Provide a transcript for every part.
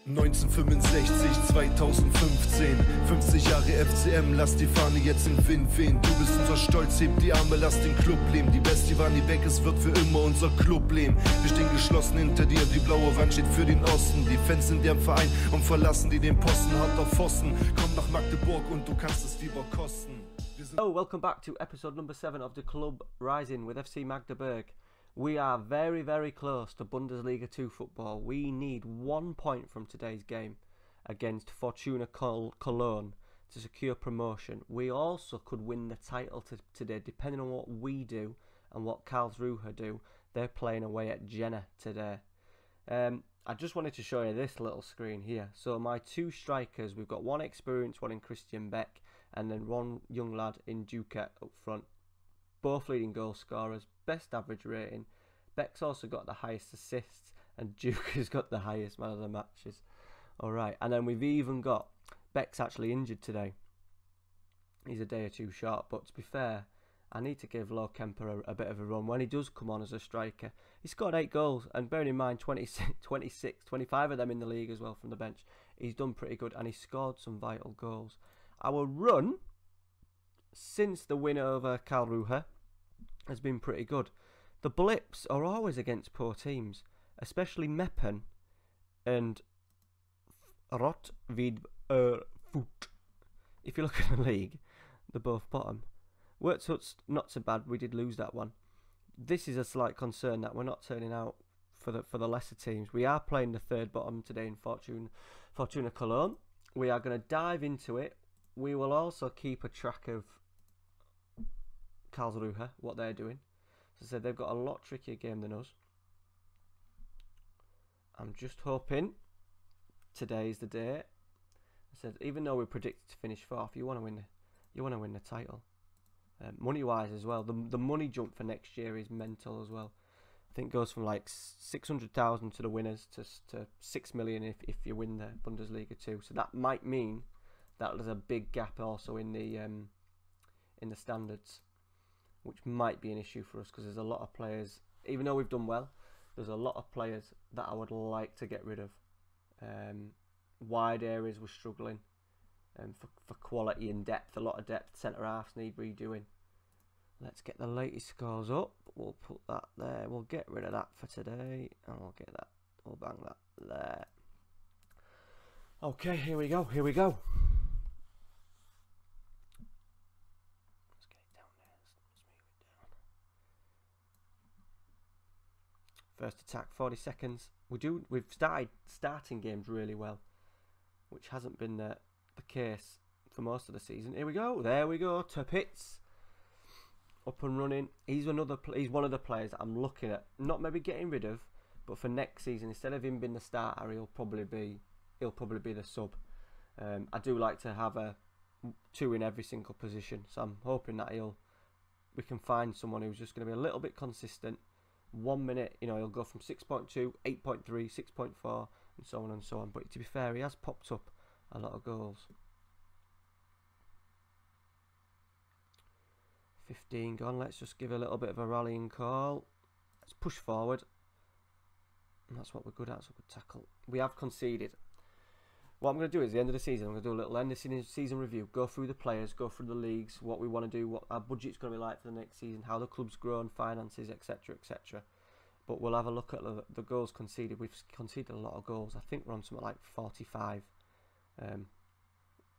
1965, 2015, 50 Jahre FCM, lass die Fahne jetzt im Wind wehen. Du bist unser Stolz, heb die Arme, lass den Club leben. Die Bestie war nie weg, es wird für immer unser Club leben. Wir stehen geschlossen hinter dir, die blaue Wand steht für den Osten. Die Fans sind deren Verein und verlassen die den Posten. Hart auf Pfosten, komm nach Magdeburg und du kannst es lieber kosten. Oh, welcome back to episode number 7 of the Club Rising with FC Magdeburg. We are very, very close to Bundesliga 2 football. We need 1 point from today's game against Fortuna Cologne to secure promotion. We also could win the title today, depending on what we do and what Karlsruhe do. They're playing away at Jena today. I just wanted to show you this little screen here. So my two strikers, we've got one experienced one in Christian Beck and then one young lad in Duca up front. Both leading goal scorers, best average rating. Beck's also got the highest assists and Duke has got the highest man of the matches. Alright, and then we've even got Beck's actually injured today. He's a day or two short, but to be fair, I need to give Low Kemper a bit of a run when he does come on as a striker. He scored 8 goals, and bearing in mind 25 of them in the league as well from the bench. He's done pretty good and he scored some vital goals. Our run since the win over Karlsruhe has been pretty good. The blips are always against poor teams, especially Meppen and Rotvidfut. If you look at the league, they're both bottom. Wurtzhut's not so bad, we did lose that one. This is a slight concern that we're not turning out for the lesser teams. We are playing the third bottom today in Fortuna Cologne. We are going to dive into it. We will also keep a track of Karlsruhe, what they're doing. As I said, they've got a lot trickier game than us. I'm just hoping today's the day. I said, even though we're predicted to finish 4th, you want to win the title. Money-wise as well, the money jump for next year is mental as well. I think it goes from like 600,000 to the winners to 6 million if you win the Bundesliga 2. So that might mean that there's a big gap also in the standards, which might be an issue for us because there's a lot of players. Even though we've done well, there's a lot of players that I would like to get rid of. Wide areas we're struggling. For quality and depth, a lot of depth. Centre halves need redoing. Let's get the latest scores up. We'll put that there. We'll get rid of that for today, and we'll get that. We'll bang that there. Okay, here we go. Here we go. Let's get it down there. Let's move it down. First attack, 40 seconds. We've started starting games really well, which hasn't been the case for most of the season. Here we go. There we go. Turpitz up and running. He's one of the players that I'm looking at, not maybe getting rid of, but for next season, instead of him being the starter, he'll probably be the sub. I do like to have 2 in every single position, so I'm hoping that we can find someone who's just going to be a little bit consistent. 1 minute, he'll go from 6.2, 8.3, 6.4, and so on and so on. But to be fair, he has popped up a lot of goals. 15 gone. Let's just give a little bit of a rallying call. Let's push forward. And that's what we're good at. That's a good tackle. We have conceded. What I'm going to do is, at the end of the season, I'm going to do a little end of season review. Go through the players, go through the leagues, what we want to do, what our budget's going to be like for the next season, how the club's grown, finances, etc., etc. But we'll have a look at the goals conceded. We've conceded a lot of goals. I think we're on something like 45.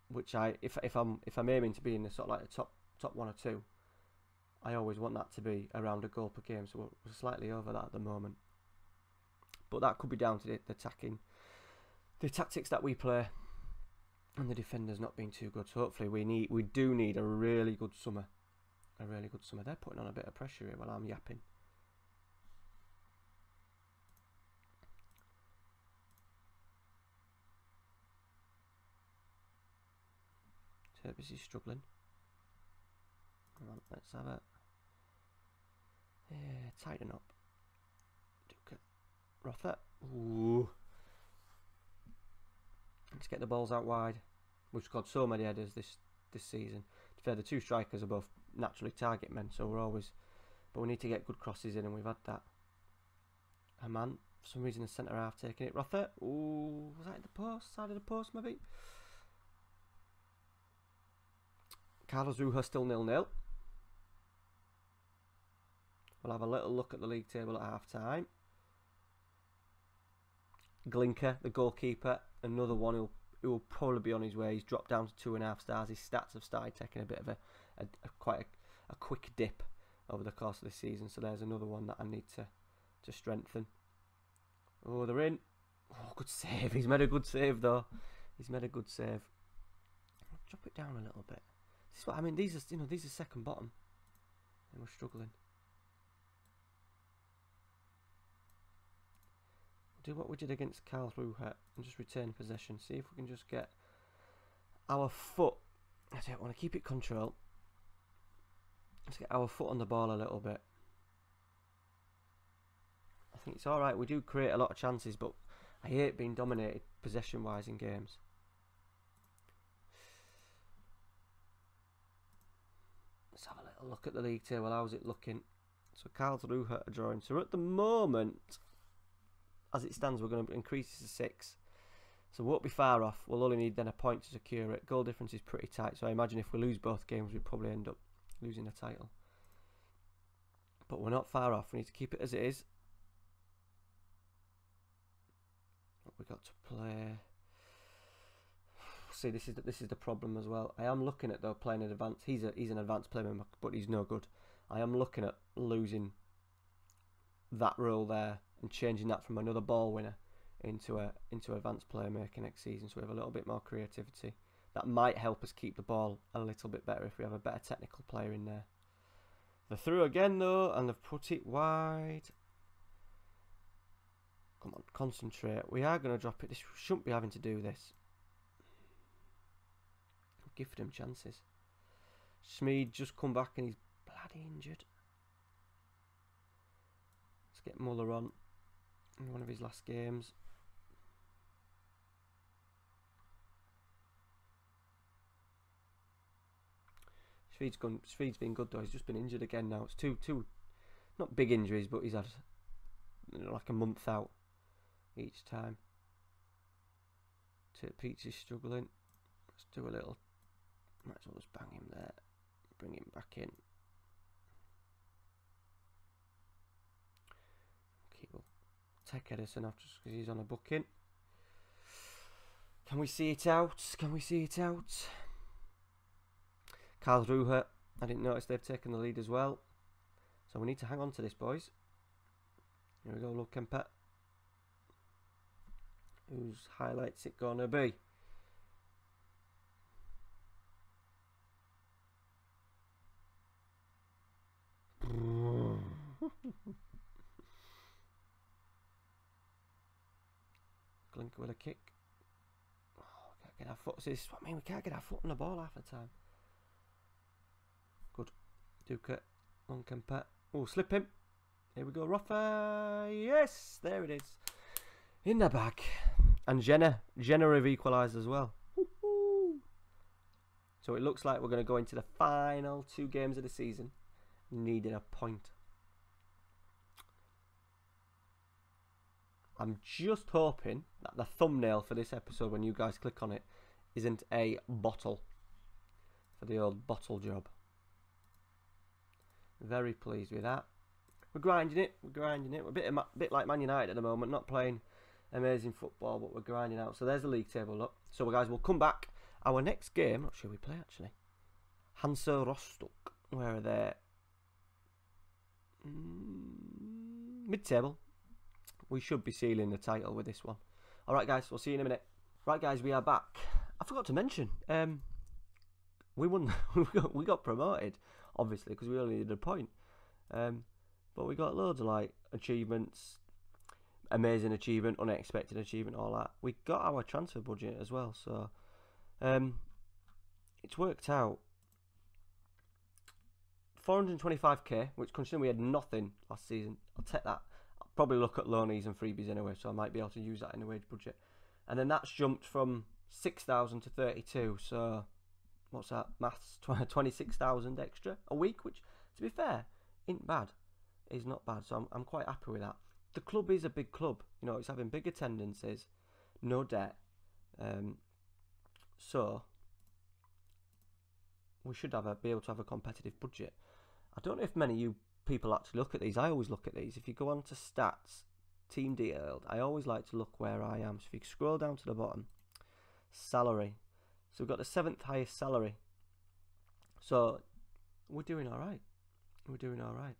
Which if I'm aiming to be in the sort of like the top 1 or 2, I always want that to be around a goal per game. So we're slightly over that at the moment, but that could be down to the tactics that we play and the defenders not being too good. So hopefully we do need a really good summer, They're putting on a bit of pressure here while I'm yapping. Turpitz is struggling. Come on, let's have it. Yeah, tighten up. Duca. Rother. Ooh. Let's get the balls out wide. We've scored so many headers this season. To be fair, the 2 strikers are both naturally target men, so we're always. But we need to get good crosses in, and we've had that. A man For some reason, the centre half taking it. Rother. Ooh, was that in the post? Side of the post, maybe? Carlos Ruha still 0-0. We'll have a little look at the league table at half time. Glinker, the goalkeeper, another one who will probably be on his way. He's dropped down to 2.5 stars. His stats have started taking a bit of quite a quick dip over the course of this season. So there's another one that I need to strengthen. Oh, they're in. Oh, good save. He's made a good save though. He's made a good save. I'll drop it down a little bit. This is what I mean. These are second bottom, and we're struggling. Do what we did against Karlsruhe and just retain possession. See if we can just get our foot. I don't want to keep it control. Let's get our foot on the ball a little bit. I think it's alright. We do create a lot of chances, but I hate being dominated possession wise in games. Let's have a little look at the league table. How's it looking? So Karlsruhe are drawing. So at the moment, as it stands, we're going to increase this to 6. So we won't be far off. We'll only need then a point to secure it. Goal difference is pretty tight. So I imagine if we lose both games, we'd probably end up losing the title. But we're not far off. We need to keep it as it is. What we got to play? See, this is the problem as well. I am looking at though playing an advanced. He's an advanced player, but he's no good. I am looking at losing that role there and changing that from another ball winner into advanced playmaker next season, so we have a little bit more creativity. That might help us keep the ball a little bit better if we have a better technical player in there. They're through again though, and they've put it wide. Come on, concentrate. We are going to drop it. This shouldn't be having to do this. Give them chances. Smeed just come back and he's bloody injured. Let's get Muller on in one of his last games. Smeed's been good though. He's just been injured again now. It's two not big injuries, but he's had like a month out each time. Peach is struggling. Let's do a little. Might as well just bang him there. Bring him back in. Okay, we'll take Edison off just because he's on a booking. Can we see it out? Can we see it out? Karlsruhe, I didn't notice they've taken the lead as well. So we need to hang on to this, boys. Here we go, look, Kempet. Whose highlights it gonna be? Glinker with a kick. Oh, we can't get our foot. This is what I mean. We can't get our foot on the ball half the time. Good. Duca. On Kempet. Oh, slip him. Here we go. Roffa. Yes, there it is. In the bag. And Jenna have equalised as well. So it looks like we're going to go into the final 2 games of the season needing a point. I'm just hoping that the thumbnail for this episode, when you guys click on it, isn't a bottle for the old bottle job. Very pleased with that. We're grinding it. We're grinding it. We're a bit like Man United at the moment, not playing amazing football, but we're grinding out. So there's the league table, look. So guys, we'll come back. Our next game, not sure we play actually. Hansa Rostock. Where are they? Mid-table. We should be sealing the title with this one. Alright guys, we'll see you in a minute. Right guys, we are back. I forgot to mention, we won. we got promoted, obviously, because we only needed a point. But we got loads of like achievements, amazing achievement, unexpected achievement, all that. We got our transfer budget as well, so it's worked out. 425k, which considering we had nothing last season, I'll take that. I'll probably look at loanees and freebies anyway, so I might be able to use that in the wage budget. And then that's jumped from 6,000 to 32, so what's that? Maths, 26,000 extra a week, which, to be fair, isn't bad. It's not bad, so I'm quite happy with that. The club is a big club. You know, it's having big attendances, no debt. So we should be able to have a competitive budget. I don't know if many of you people actually look at these. I always look at these. If you go on to stats, team detailed, I always like to look where I am. So if you scroll down to the bottom, salary. So we've got the 7th highest salary. So we're doing all right. We're doing all right.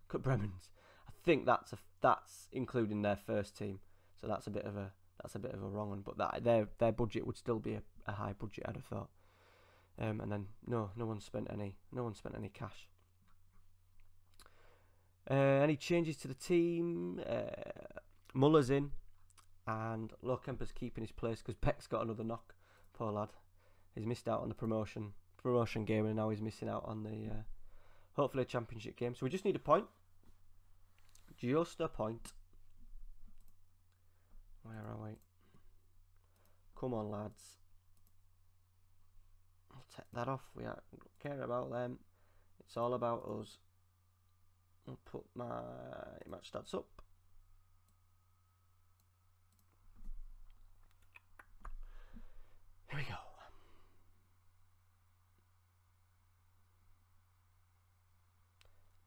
Cut Bremen's. I think that's including their first team. So that's a bit of a wrong one. But their budget would still be a high budget, I'd have thought. And then no one spent any cash. Any changes to the team? Muller's in, and Lohkemper's keeping his place because Beck's got another knock. Poor lad, he's missed out on the promotion game, and now he's missing out on the hopefully a championship game. So we just need a point, just a point. Where are we? Come on, lads. I'll take that off. We don't care about them. It's all about us. I'll put my match stats up. Here we go.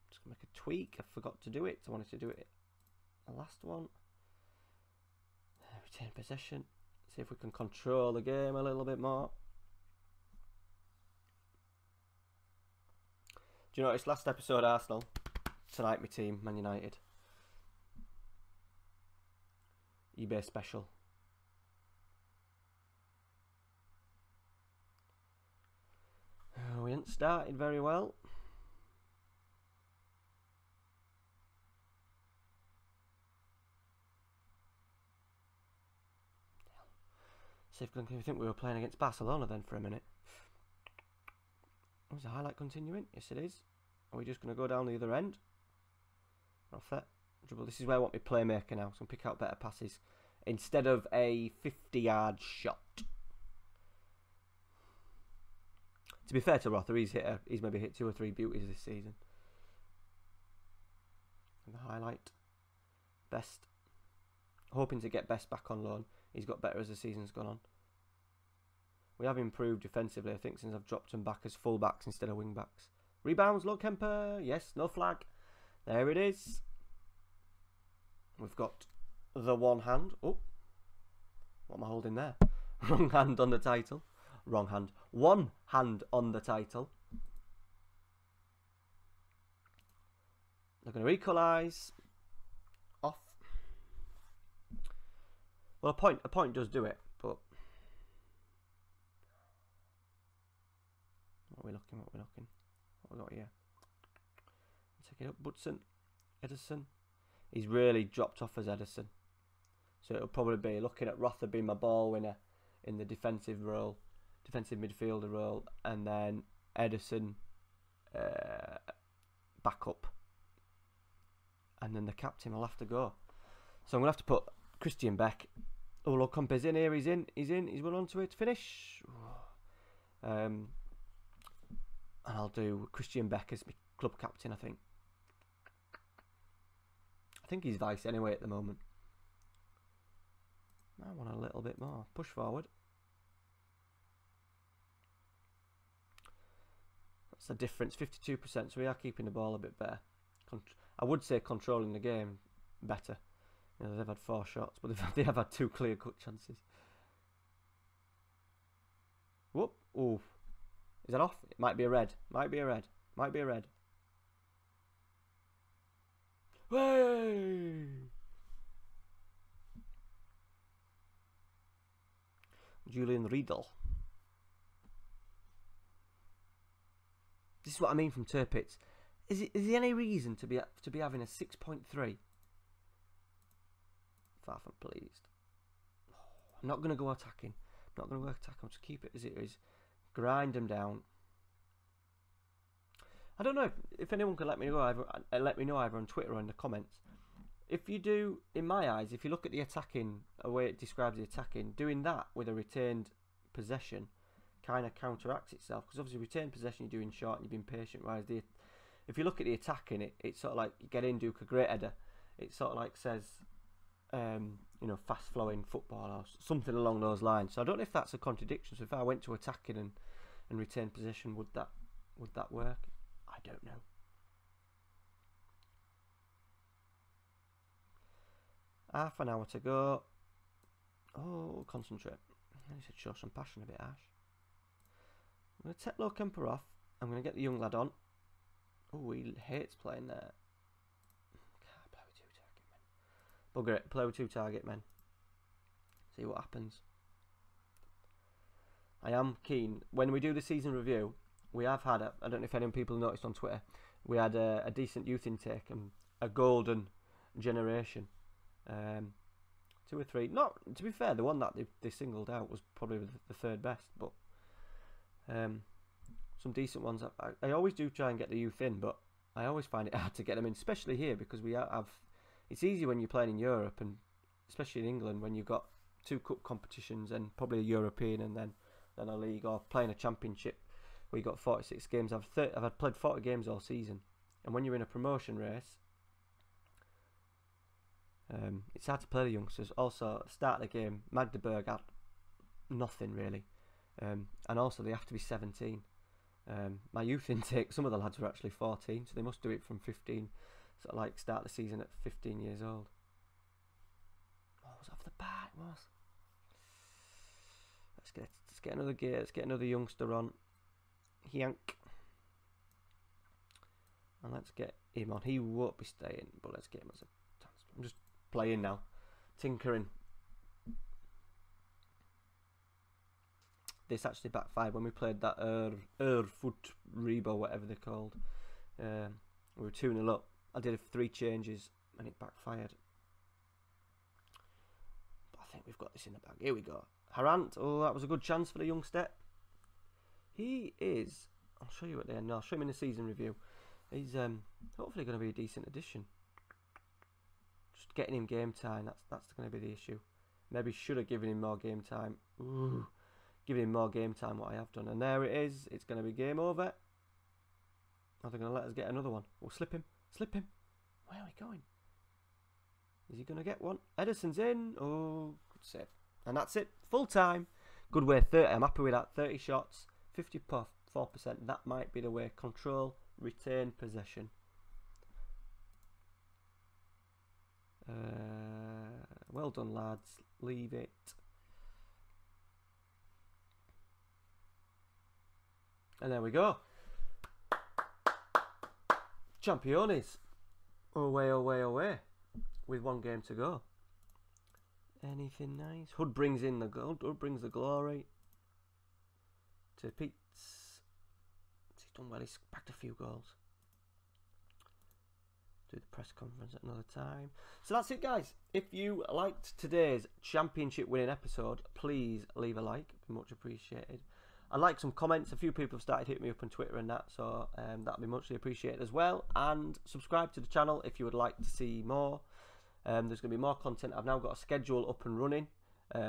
Just gonna make a tweak. I forgot to do it. I wanted to do it the last one. Retain possession. See if we can control the game a little bit more. Do you notice last episode Arsenal? Tonight my team, Man United. eBay special. We haven't started very well. See if we think we were playing against Barcelona then for a minute. Was the highlight continuing? Yes it is. Are we just going to go down the other end? Off that. This is where I want my playmaker now, so I can pick out better passes instead of a 50-yard shot. To be fair to Rother, he's maybe hit 2 or 3 beauties this season. And the highlight, Best. Hoping to get Best back on loan. He's got better as the season's gone on. We have improved defensively, I think, since I've dropped him back as full-backs instead of wing-backs. Rebounds, Lohkemper. Yes, no flag. There it is. We've got the one hand. Oh, what am I holding there? Wrong hand on the title. Wrong hand. One hand on the title. They're going to equalise. Off. Well, a point does do it, but what are we looking? What we got here? Take it up, Budson, Ederson. He's really dropped off as Ederson, so it'll probably be looking at Rother being my ball winner in the defensive role, defensive midfielder role, and then Ederson back up, and then the captain will have to go. So I'm gonna have to put Christian Beck. Oh, Lohkemper's in here. He's in. He's run onto it to finish. And I'll do Christian Beck as my club captain, I think. I think he's vice anyway at the moment. I want a little bit more. Push forward. That's the difference, 52%. So we are keeping the ball a bit better. I would say controlling the game better. You know, they've had 4 shots, but they have had 2 clear-cut chances. Whoop. Ooh. Is that off? It might be a red. Might be a red. Might be a red. Hey! Julian Riedel. This is what I mean from Tirpitz. Is there any reason to be having a 6.3? Far from pleased. I'm not going to go attacking. I'm not going to go attacking. I'll just keep it as it is. Grind them down. I don't know if anyone can let me know either on Twitter or in the comments. If you do, in my eyes, if you look at the attacking, the way it describes the attacking, doing that with a retained possession kind of counteracts itself. Because obviously retained possession you're doing short and you're being patient. Whereas if you look at the attacking, it's sort of like you get in, Duke, a great header. It sort of like says, you know, fast-flowing football or something along those lines. So I don't know if that's a contradiction. So if I went to attacking and retain possession, would that work? I don't know. Half an hour to go. Oh, concentrate. I need to show some passion a bit, Ash. I'm going to take Low Kemper off. I'm going to get the young lad on. Oh, he hates playing there. Can't play with 2 target men. Bugger it. Play with 2 target men. See what happens. I am keen. When we do the season review, we have had, I don't know if any people noticed on Twitter, we had a decent youth intake and a golden generation. 2 or 3. Not, to be fair, the one that they singled out was probably the 3rd best, but some decent ones. I always do try and get the youth in, but I always find it hard to get them in, especially here, because we have. It's easy when you're playing in Europe, and especially in England, when you've got 2 cup competitions and probably a European and then a league, or playing a championship where you got 46 games. I've played 40 games all season, and when you're in a promotion race, it's hard to play the youngsters. Also, start of the game, Magdeburg had nothing really, and also they have to be 17. My youth intake, some of the lads were actually 14, so they must do it from 15, sort of like start the season at 15 years old. Oh, it was off the bat, it was. Let's get another gear. Let's get another youngster on. Yank. And let's get him on. He won't be staying, but let's get him as a. I'm just playing now, tinkering. This actually backfired when we played that Erfurt Rebo, whatever they're called. We were 2-0 up. I did 3 changes and it backfired. But I think we've got this in the bag. Here we go. Harant. Oh, that was a good chance for the youngster. He is. I'll show you at the end. No, I'll show him in the season review. He's hopefully going to be a decent addition. Just getting him game time. That's going to be the issue. Maybe should have given him more game time. Ooh. Giving him more game time, what I have done. And there it is. It's going to be game over. Are they going to let us get another one? Oh, slip him. Slip him. Where are we going? Is he going to get one? Ederson's in. Oh, good save. And that's it. Full time. Good way. 30. I'm happy with that. 30 shots. 54%. That might be the way. Control. Retain possession. Well done, lads. Leave it. And there we go. Championes. Away, away, away. With 1 game to go. Anything nice? Hood brings in the gold. Hood brings the glory. To Pete's. He's done well. He's backed a few goals. Do the press conference at another time. So that's it, guys. If you liked today's championship winning episode, please leave a like. It'd be much appreciated. I'd like some comments. A few people have started hitting me up on Twitter and that, so that'd be muchly appreciated as well. And subscribe to the channel if you would like to see more. There's going to be more content. I've now got a schedule up and running.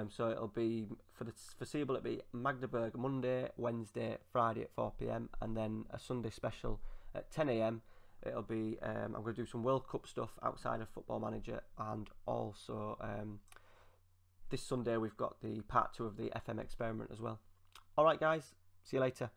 So it'll be, for the foreseeable, it'll be Magdeburg Monday, Wednesday, Friday at 4 PM, and then a Sunday special at 10 AM. It'll be, I'm going to do some World Cup stuff outside of Football Manager, and also this Sunday we've got the part 2 of the FM experiment as well. Alright guys, see you later.